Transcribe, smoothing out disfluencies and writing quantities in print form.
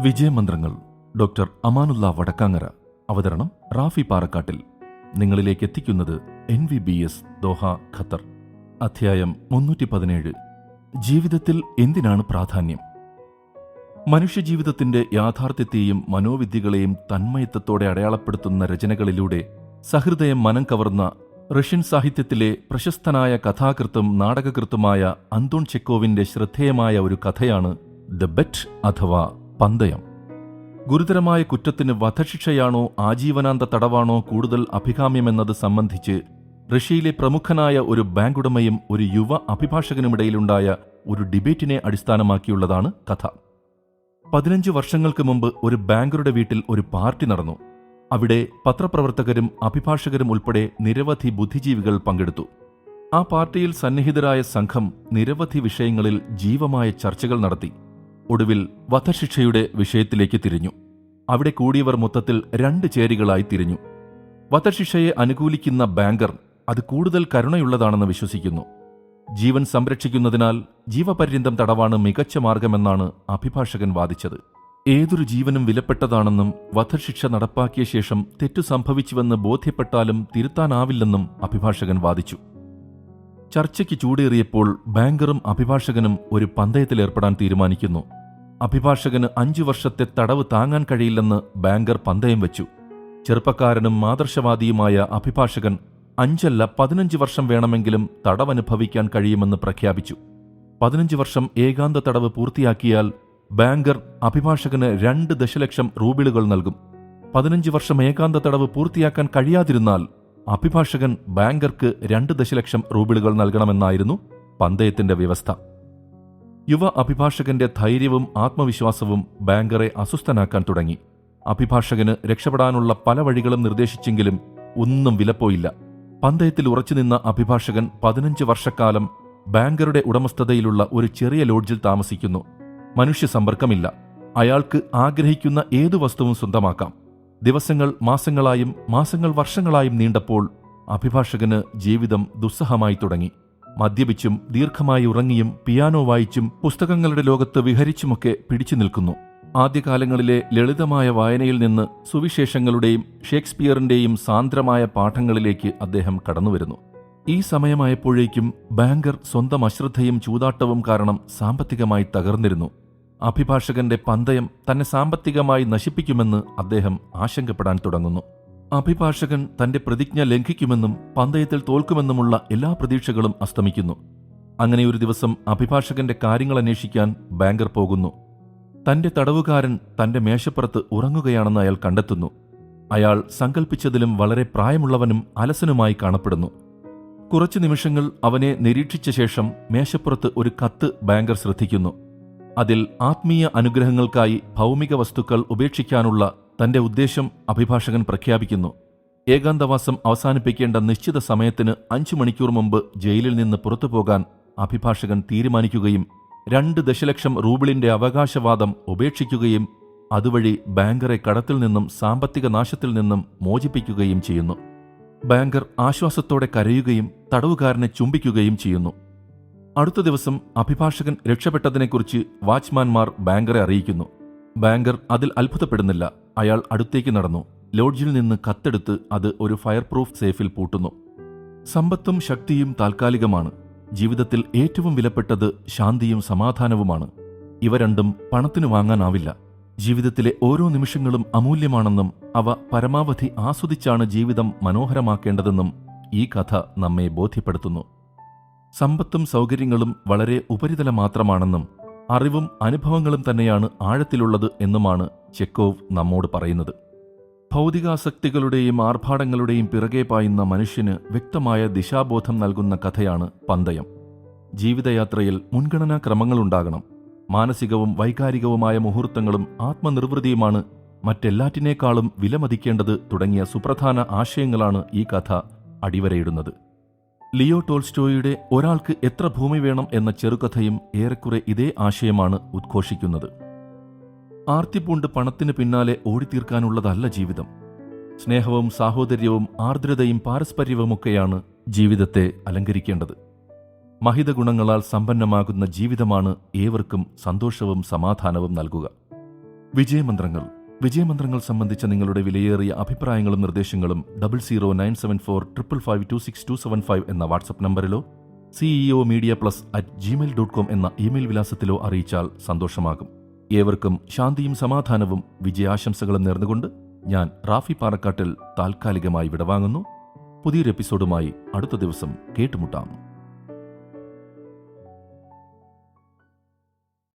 വിജയമന്ത്രങ്ങൾ doctor Amanullah Vadakkangara. അവതരണം റാഫി പാറക്കാട്ടിൽ. നിങ്ങളിലേക്ക് എത്തിക്കുന്നത് NVBS ദോഹ, ഖത്തർ. അധ്യായം 317. ജീവിതത്തിൽ എന്തിനാണ് പ്രാധാന്യം? മനുഷ്യജീവിതത്തിന്റെ യാഥാർത്ഥ്യത്തെയും മനോവിദ്യകളെയും തന്മയത്വത്തോടെ അടയാളപ്പെടുത്തുന്ന രചനകളിലൂടെ സഹൃദയം മനം കവർന്ന റഷ്യൻ സാഹിത്യത്തിലെ പ്രശസ്തനായ കഥാകൃത്തും നാടകകൃത്തുമായ അന്തോൺ ചെക്കോവിന്റെ ശ്രദ്ധേയമായ ഒരു കഥയാണ് ദ ബെറ്റ് അഥവാ പന്തയം. ഗുരുതരമായ കുറ്റത്തിന് വധശിക്ഷയാണോ ആജീവനാന്ത തടവാണോ കൂടുതൽ അഭികാമ്യമെന്നത് സംബന്ധിച്ച് റഷ്യയിലെ പ്രമുഖനായ ഒരു ബാങ്കുടമയും ഒരു യുവ അഭിഭാഷകനുമിടയിലുണ്ടായ ഒരു ഡിബേറ്റിനെ അടിസ്ഥാനമാക്കിയുള്ളതാണ് കഥ. 15 വർഷങ്ങൾക്ക് മുമ്പ് ഒരു ബാങ്കറുടെ വീട്ടിൽ ഒരു പാർട്ടി നടന്നു. അവിടെ പത്രപ്രവർത്തകരും അഭിഭാഷകരും ഉൾപ്പെടെ നിരവധി ബുദ്ധിജീവികൾ പങ്കെടുത്തു. ആ പാർട്ടിയിൽ സന്നിഹിതരായ സംഘം നിരവധി വിഷയങ്ങളിൽ ജീവമായ ചർച്ചകൾ നടത്തി. ഒടുവിൽ വധശിക്ഷയുടെ വിഷയത്തിലേക്ക് തിരിഞ്ഞു. അവിടെ കൂടിയവർ മൊത്തത്തിൽ 2 ചേരികളായി തിരിഞ്ഞു. വധശിക്ഷയെ അനുകൂലിക്കുന്ന ബാങ്കർ അത് കൂടുതൽ കരുണയുള്ളതാണെന്ന് വിശ്വസിക്കുന്നു. ജീവൻ സംരക്ഷിക്കുന്നതിനാൽ ജീവപര്യന്തം തടവാണ് മികച്ച മാർഗമെന്നാണ് അഭിഭാഷകൻ വാദിച്ചത്. ഏതൊരു ജീവനും വിലപ്പെട്ടതാണെന്നും വധശിക്ഷ നടപ്പാക്കിയ ശേഷം തെറ്റു സംഭവിച്ചുവെന്ന് ബോധ്യപ്പെട്ടാലും തിരുത്താനാവില്ലെന്നും അഭിഭാഷകൻ വാദിച്ചു. ചർച്ചയ്ക്ക് ചൂടേറിയപ്പോൾ ബാങ്കറും അഭിഭാഷകനും ഒരു പന്തയത്തിലേർപ്പെടാൻ തീരുമാനിക്കുന്നു. അഭിഭാഷകന് 5 വർഷത്തെ തടവ് താങ്ങാൻ കഴിയില്ലെന്ന് ബാങ്കർ പന്തയം വെച്ചു. ചെറുപ്പക്കാരനും ആദർശവാദിയുമായ അഭിഭാഷകൻ 5 അല്ല 15 വർഷം വേണമെങ്കിലും തടവനുഭവിക്കാൻ കഴിയുമെന്ന് പ്രഖ്യാപിച്ചു. 15 വർഷം ഏകാന്ത തടവ് പൂർത്തിയാക്കിയാൽ ബാങ്കർ അഭിഭാഷകന് 2 ദശലക്ഷം റൂബിളുകൾ നൽകും. 15 വർഷം ഏകാന്ത തടവ് പൂർത്തിയാക്കാൻ കഴിയാതിരുന്നാൽ അഭിഭാഷകൻ ബാങ്കർക്ക് 2 ദശലക്ഷം റൂബിളുകൾ നൽകണമെന്നായിരുന്നു പന്തയത്തിന്റെ വ്യവസ്ഥ. യുവ അഭിഭാഷകന്റെ ധൈര്യവും ആത്മവിശ്വാസവും ബാങ്കറെ അസ്വസ്ഥനാക്കാൻ തുടങ്ങി. അഭിഭാഷകന് രക്ഷപ്പെടാനുള്ള പല വഴികളും നിർദ്ദേശിച്ചെങ്കിലും ഒന്നും വിലപ്പോയില്ല. പന്തയത്തിൽ ഉറച്ചുനിന്ന അഭിഭാഷകൻ 15 വർഷക്കാലം ബാങ്കറുടെ ഉടമസ്ഥതയിലുള്ള ഒരു ചെറിയ ലോഡ്ജിൽ താമസിക്കുന്നു. മനുഷ്യ സമ്പർക്കമില്ല. അയാൾക്ക് ആഗ്രഹിക്കുന്ന ഏതു വസ്തുവും സ്വന്തമാക്കാം. ദിവസങ്ങൾ മാസങ്ങളായും മാസങ്ങൾ വർഷങ്ങളായും നീണ്ടപ്പോൾ അഭിഭാഷകന് ജീവിതം ദുസ്സഹമായി തുടങ്ങി. മദ്യപിച്ചും ദീർഘമായി ഉറങ്ങിയും പിയാനോ വായിച്ചും പുസ്തകങ്ങളുടെ ലോകത്ത് വിഹരിച്ചുമൊക്കെ പിടിച്ചു നിൽക്കുന്നു. ആദ്യകാലങ്ങളിലെ ലളിതമായ വായനയിൽ നിന്ന് സുവിശേഷങ്ങളുടെയും ഷേക്സ്പിയറിന്റെയും സാന്ദ്രമായ പാഠങ്ങളിലേക്ക് അദ്ദേഹം കടന്നുവരുന്നു. ഈ സമയമായപ്പോഴേക്കും ബാങ്കർ സ്വന്തം അശ്രദ്ധയും ചൂതാട്ടവും കാരണം സാമ്പത്തികമായി തകർന്നിരുന്നു. അഭിഭാഷകന്റെ പന്തയം തന്നെ സാമ്പത്തികമായി നശിപ്പിക്കുമെന്ന് അദ്ദേഹം ആശങ്കപ്പെടാൻ തുടങ്ങുന്നു. അഭിഭാഷകൻ തന്റെ പ്രതിജ്ഞ ലംഘിക്കുമെന്നും പന്തയത്തിൽ തോൽക്കുമെന്നുമുള്ള എല്ലാ പ്രതീക്ഷകളും അസ്തമിക്കുന്നു. അങ്ങനെ ഒരു ദിവസം അഭിഭാഷകന്റെ കാര്യങ്ങൾ അന്വേഷിക്കാൻ ബാങ്കർ പോകുന്നു. തന്റെ തടവുകാരൻ തന്റെ മേശപ്പുറത്ത് ഉറങ്ങുകയാണെന്ന് അയാൾ കണ്ടെത്തുന്നു. അയാൾ സങ്കൽപ്പിച്ചതിലും വളരെ പ്രായമുള്ളവനും അലസനുമായി കാണപ്പെടുന്നു. കുറച്ചു നിമിഷങ്ങൾ അവനെ നിരീക്ഷിച്ച ശേഷം മേശപ്പുറത്ത് ഒരു കത്ത് ബാങ്കർ ശ്രദ്ധിക്കുന്നു. അതിൽ ആത്മീയ അനുഗ്രഹങ്ങൾക്കായി ഭൗമിക വസ്തുക്കൾ ഉപേക്ഷിക്കാനുള്ള തന്റെ ഉദ്ദേശം അഭിഭാഷകൻ പ്രഖ്യാപിക്കുന്നു. ഏകാന്തവാസം അവസാനിപ്പിക്കേണ്ട നിശ്ചിത സമയത്തിന് 5 മണിക്കൂർ മുമ്പ് ജയിലിൽ നിന്ന് പുറത്തുപോകാൻ അഭിഭാഷകൻ തീരുമാനിക്കുകയും 2 ദശലക്ഷം റൂബിളിന്റെ അവകാശവാദം ഉപേക്ഷിക്കുകയും അതുവഴി ബാങ്കറെ കടത്തിൽ നിന്നും സാമ്പത്തിക നാശത്തിൽ നിന്നും മോചിപ്പിക്കുകയും ചെയ്യുന്നു. ബാങ്കർ ആശ്വാസത്തോടെ കരയുകയും തടവുകാരനെ ചുംബിക്കുകയും ചെയ്യുന്നു. അടുത്ത ദിവസം അഭിഭാഷകൻ രക്ഷപ്പെട്ടതിനെക്കുറിച്ച് വാച്ച്മാൻമാർ ബാങ്കറെ അറിയിക്കുന്നു. ബാങ്കർ അതിൽ അത്ഭുതപ്പെടുന്നില്ല. അയാൾ അടുത്തേക്ക് നടന്നു. ലോഡ്ജിൽ നിന്ന് കത്തെടുത്ത് അത് ഒരു ഫയർ പ്രൂഫ് സേഫിൽ പൂട്ടുന്നു. സമ്പത്തും ശക്തിയും താൽക്കാലികമാണ്. ജീവിതത്തിൽ ഏറ്റവും വിലപ്പെട്ടത് ശാന്തിയും സമാധാനവുമാണ്. ഇവ രണ്ടും പണത്തിന് വാങ്ങാനാവില്ല. ജീവിതത്തിലെ ഓരോ നിമിഷങ്ങളും അമൂല്യമാണെന്നും അവ പരമാവധി ആസ്വദിച്ചാണ് ജീവിതം മനോഹരമാക്കേണ്ടതെന്നും ഈ കഥ നമ്മെ ബോധ്യപ്പെടുത്തുന്നു. സമ്പത്തും സൗകര്യങ്ങളും വളരെ ഉപരിതല മാത്രമാണെന്നും അറിവും അനുഭവങ്ങളും തന്നെയാണ് ആഴത്തിലുള്ളത് എന്നുമാണ് ചെക്കോവ് നമ്മോട് പറയുന്നത്. ഭൗതികാസക്തികളുടെയും ആർഭാടങ്ങളുടെയും പിറകെ പായുന്ന മനുഷ്യന് വ്യക്തമായ ദിശാബോധം നൽകുന്ന കഥയാണ് പന്തയം. ജീവിതയാത്രയിൽ മുൻഗണനാക്രമങ്ങളുണ്ടാകണം. മാനസികവും വൈകാരികവുമായ മുഹൂർത്തങ്ങളും ആത്മനിർവൃതിയുമാണ് മറ്റെല്ലാറ്റിനേക്കാളും വിലമതിക്കേണ്ടത് തുടങ്ങിയ സുപ്രധാന ആശയങ്ങളാണ് ഈ കഥ അടിവരയിടുന്നത്. ലിയോ ടോൾസ്റ്റോയുടെ ഒരാൾക്ക് എത്ര ഭൂമി വേണം എന്ന ചെറുകഥയും ഏറെക്കുറെ ഇതേ ആശയമാണ് ഉദ്ഘോഷിക്കുന്നത്. ആർത്തിപൂണ്ട് പണത്തിന് പിന്നാലെ ഓടിത്തീർക്കാനുള്ളതല്ല ജീവിതം. സ്നേഹവും സാഹോദര്യവും ആർദ്രതയും പാരസ്പര്യവുമൊക്കെയാണ് ജീവിതത്തെ അലങ്കരിക്കേണ്ടത്. മഹിത ഗുണങ്ങളാൽ സമ്പന്നമാകുന്ന ജീവിതമാണ് ഏവർക്കും സന്തോഷവും സമാധാനവും നൽകുക. വിജയമന്ത്രങ്ങൾ സംബന്ധിച്ച നിങ്ങളുടെ വിലയേറിയ അഭിപ്രായങ്ങളും നിർദ്ദേശങ്ങളും 00974552625 എന്ന വാട്സ്ആപ്പ് നമ്പറിലോ ceomedia+@gmail.com എന്ന ഇമെയിൽ വിലാസത്തിലോ അറിയിച്ചാൽ സന്തോഷമാകും. ഏവർക്കും ശാന്തിയും സമാധാനവും വിജയാശംസകളും നേർന്നുകൊണ്ട് ഞാൻ റാഫി പാറക്കാട്ടിൽ താൽക്കാലികമായി വിടവാങ്ങുന്നു. പുതിയൊരു എപ്പിസോഡുമായി അടുത്ത ദിവസം കേട്ടുമുട്ടാം.